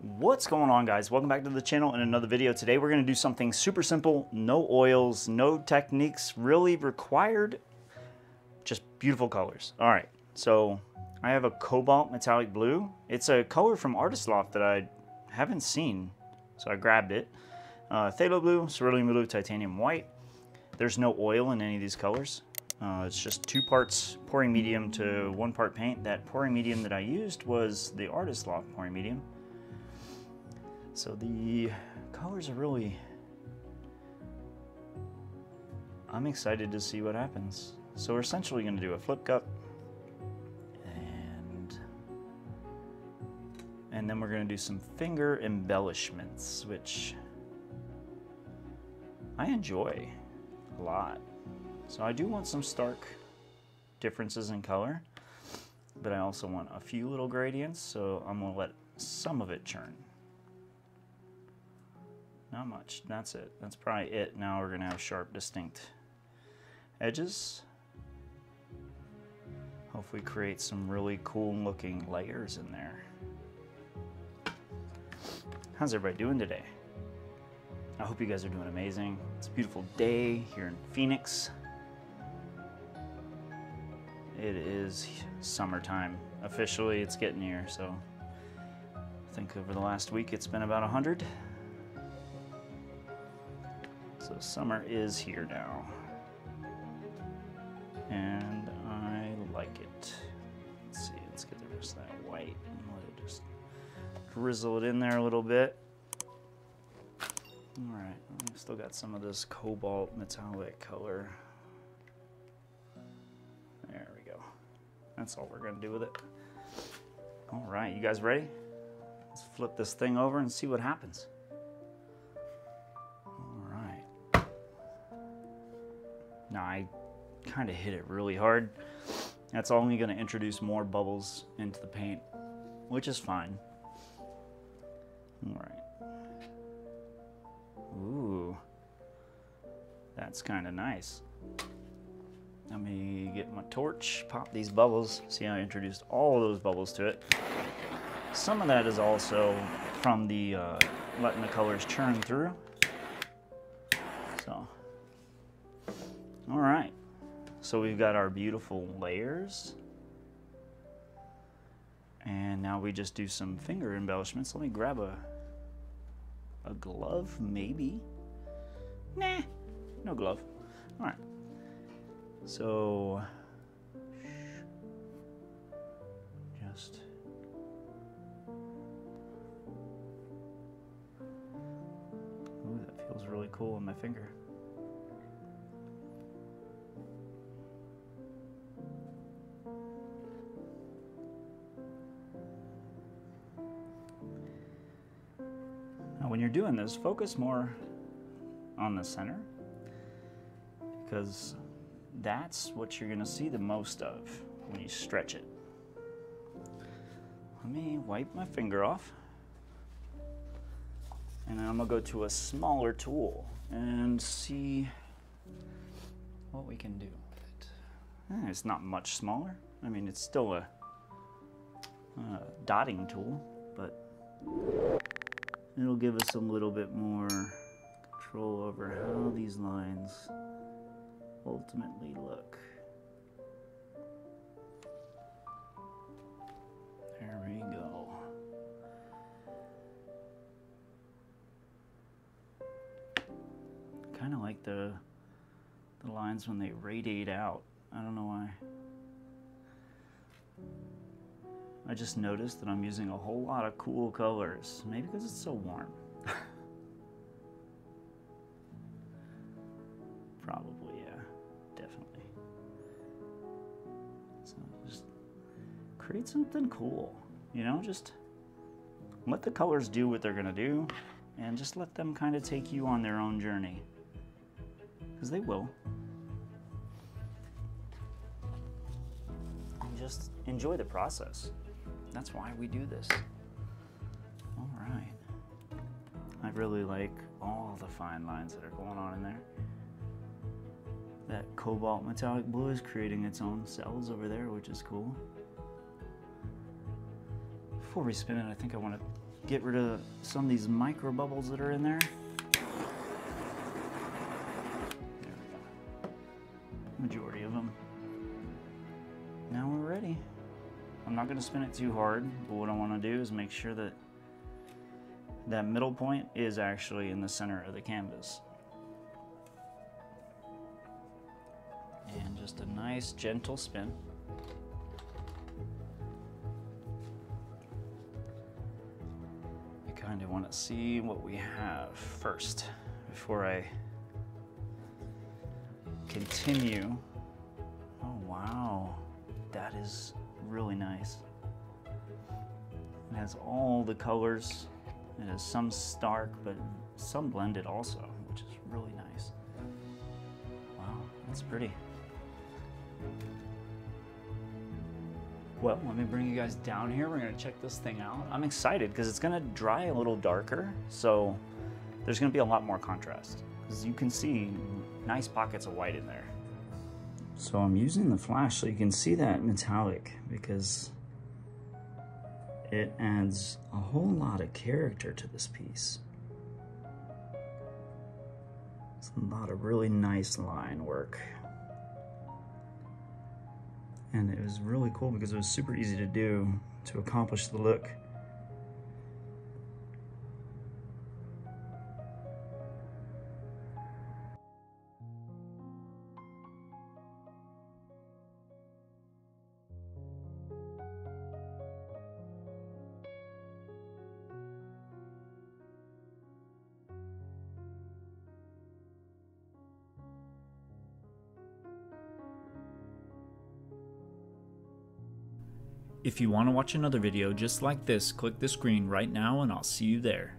What's going on, guys? Welcome back to the channel in another video. Today we're going to do something super simple, no oils, no techniques really required, just beautiful colors. All right, so I have a cobalt metallic blue. It's a color from Artist Loft that I haven't seen, so I grabbed it. Phthalo blue, cerulean blue, titanium white. There's no oil in any of these colors. It's just 2 parts pouring medium to 1 part paint. That pouring medium that I used was the Artist Loft pouring medium. So the colors are really, I'm excited to see what happens. So we're essentially going to do a flip cup, and then we're going to do some finger embellishments, which I enjoy a lot. So I do want some stark differences in color, but I also want a few little gradients, so I'm going to let some of it churn. Not much, that's it. That's probably it. Now we're gonna have sharp, distinct edges. Hopefully create some really cool looking layers in there. How's everybody doing today? I hope you guys are doing amazing. It's a beautiful day here in Phoenix. It is summertime. Officially, it's getting here, so I think over the last week it's been about 100. So summer is here now, and I like it. Let's see, let's get the rest of that white and let it just drizzle it in there a little bit. All right, I've still got some of this cobalt metallic color. There we go. That's all we're gonna do with it. All right, you guys ready? Let's flip this thing over and see what happens. Now I kind of hit it really hard. That's only going to introduce more bubbles into the paint, which is fine. All right. Ooh, that's kind of nice. Let me get my torch, pop these bubbles. See how I introduced all of those bubbles to it. Some of that is also from the letting the colors churn through. So. All right, so we've got our beautiful layers, and now we just do some finger embellishments. Let me grab a glove, maybe. Nah, no glove. All right, so just ooh, that feels really cool on my finger. When you're doing this, focus more on the center, because that's what you're gonna see the most of when you stretch it. Let me wipe my finger off, and then I'm gonna go to a smaller tool and see what we can do with it. It's not much smaller. I mean, it's still a dotting tool, but it'll give us a little bit more control over how these lines ultimately look. There we go. Kind of like the lines when they radiate out. I don't know why. I just noticed that I'm using a whole lot of cool colors. Maybe because it's so warm. Probably, yeah, definitely. So just create something cool, you know, just let the colors do what they're gonna do, and just let them kind of take you on their own journey, because they will. And just enjoy the process. That's why we do this. All right. I really like all the fine lines that are going on in there. That cobalt metallic blue is creating its own cells over there, which is cool. Before we spin it, I think I want to get rid of some of these micro bubbles that are in there. There we go. Majority of them. Now we're ready. I'm not going to spin it too hard, but what I want to do is make sure that that middle point is actually in the center of the canvas. And just a nice gentle spin. I kind of want to see what we have first before I continue. Oh wow, that is really nice. It has all the colors. It has some stark, but some blended also, which is really nice. Wow, that's pretty. Well, let me bring you guys down here. We're gonna check this thing out. I'm excited because it's gonna dry a little darker, so there's gonna be a lot more contrast. As you can see, nice pockets of white in there. So I'm using the flash so you can see that metallic because it adds a whole lot of character to this piece. It's a lot of really nice line work. And it was really cool because it was super easy to do to accomplish the look. If you want to watch another video just like this, click the screen right now and I'll see you there.